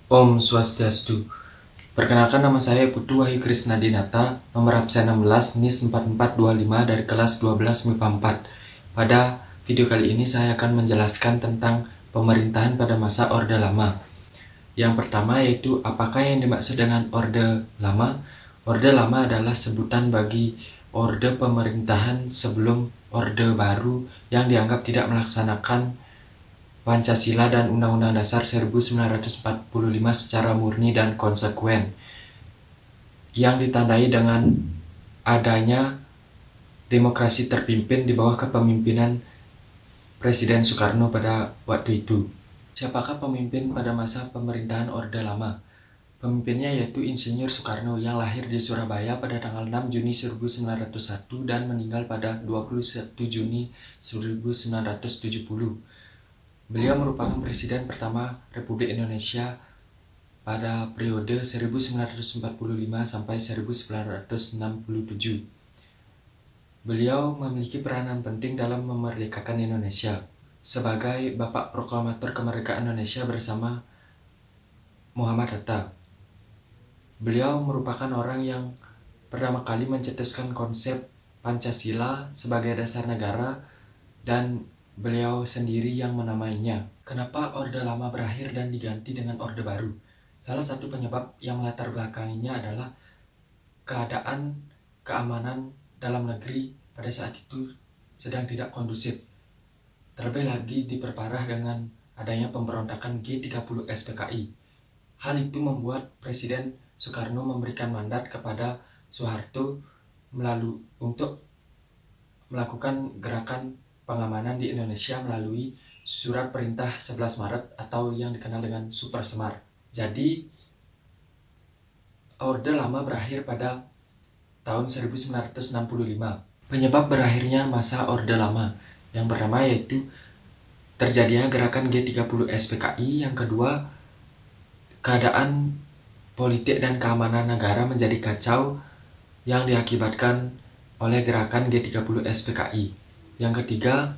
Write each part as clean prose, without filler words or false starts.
Om Swastiastu. Perkenalkan, nama saya Putu Wahyu Krisnadinata, nomor absen 16 NIS 4425 dari kelas 12 MIPA 4. Pada video kali ini saya akan menjelaskan tentang pemerintahan pada masa Orde Lama. Yang pertama yaitu apakah yang dimaksud dengan Orde Lama? Orde Lama adalah sebutan bagi orde pemerintahan sebelum Orde Baru yang dianggap tidak melaksanakan Pancasila dan Undang-Undang Dasar 1945 secara murni dan konsekuen, yang ditandai dengan adanya demokrasi terpimpin di bawah kepemimpinan Presiden Soekarno pada waktu itu. Siapakah pemimpin pada masa pemerintahan Orde Lama? Pemimpinnya yaitu Insinyur Soekarno yang lahir di Surabaya pada tanggal 6 Juni 1901 dan meninggal pada 21 Juni 1970. Beliau merupakan Presiden pertama Republik Indonesia pada periode 1945 sampai 1967. Beliau memiliki peranan penting dalam memerdekakan Indonesia sebagai Bapak Proklamator Kemerdekaan Indonesia bersama Muhammad Hatta. Beliau merupakan orang yang pertama kali mencetuskan konsep Pancasila sebagai dasar negara dan beliau sendiri yang menamainya. Kenapa Orde Lama berakhir dan diganti dengan Orde Baru? Salah satu penyebab yang melatar belakanginya adalah keadaan keamanan dalam negeri pada saat itu sedang tidak kondusif. Terlebih lagi diperparah dengan adanya pemberontakan G30 SPKI. Hal itu membuat Presiden Soekarno memberikan mandat kepada Soeharto untuk melakukan gerakan pengamanan di Indonesia melalui Surat Perintah 11 Maret atau yang dikenal dengan Super Semar. Jadi, Orde Lama berakhir pada tahun 1965. Penyebab berakhirnya masa Orde Lama yang pertama yaitu terjadinya gerakan G30 SPKI, yang kedua keadaan politik dan keamanan negara menjadi kacau yang diakibatkan oleh gerakan G30 SPKI. Yang ketiga,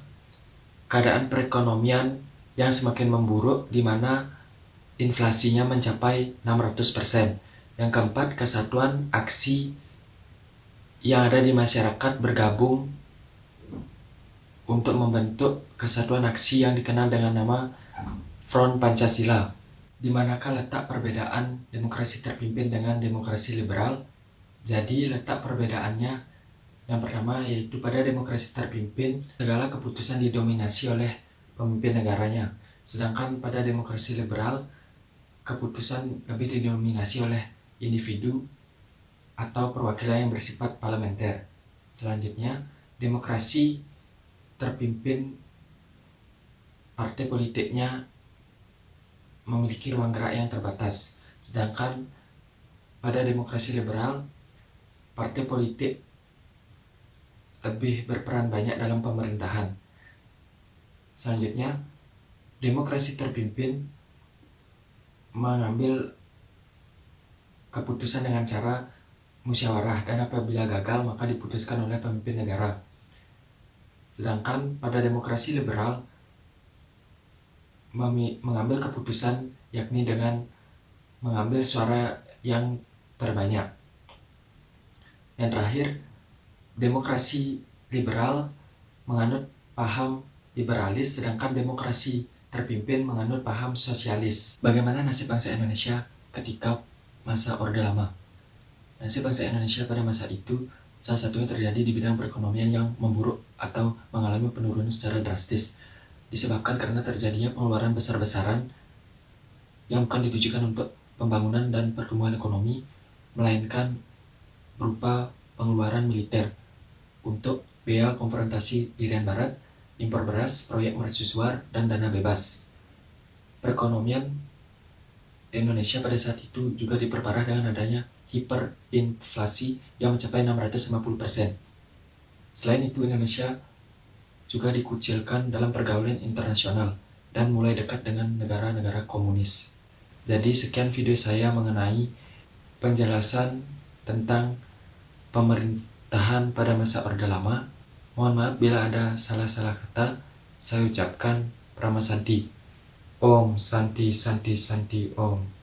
keadaan perekonomian yang semakin memburuk di mana inflasinya mencapai 600%. Yang keempat, kesatuan aksi yang ada di masyarakat bergabung untuk membentuk kesatuan aksi yang dikenal dengan nama Front Pancasila. Di manakah letak perbedaan demokrasi terpimpin dengan demokrasi liberal? Jadi letak perbedaannya yang pertama yaitu pada demokrasi terpimpin, segala keputusan didominasi oleh pemimpin negaranya. Sedangkan pada demokrasi liberal, keputusan lebih didominasi oleh individu atau perwakilan yang bersifat parlementer. Selanjutnya, demokrasi terpimpin, partai politiknya memiliki ruang gerak yang terbatas. Sedangkan pada demokrasi liberal, partai politik lebih berperan banyak dalam pemerintahan. Selanjutnya, demokrasi terpimpin mengambil keputusan dengan cara musyawarah dan apabila gagal maka diputuskan oleh pemimpin negara. Sedangkan pada demokrasi liberal mengambil keputusan yakni dengan mengambil suara yang terbanyak. Yang terakhir, demokrasi liberal menganut paham liberalis, sedangkan demokrasi terpimpin menganut paham sosialis. Bagaimana nasib bangsa Indonesia ketika masa Orde Lama? Nasib bangsa Indonesia pada masa itu salah satunya terjadi di bidang perekonomian yang memburuk atau mengalami penurunan secara drastis, disebabkan karena terjadinya pengeluaran besar-besaran yang bukan ditujukan untuk pembangunan dan pertumbuhan ekonomi, melainkan berupa pengeluaran militer untuk biaya konfrontasi Irian Barat, impor beras, proyek mercusuar, dan dana bebas. Perekonomian Indonesia pada saat itu juga diperparah dengan adanya hiperinflasi yang mencapai 650%. Selain itu, Indonesia juga dikucilkan dalam pergaulan internasional dan mulai dekat dengan negara-negara komunis. Jadi sekian video saya mengenai penjelasan tentang pemerintahan pada masa Orde Lama. Mohon maaf bila ada salah-salah kata. Saya ucapkan Prama Santi. Om Santi Santi Santi Om.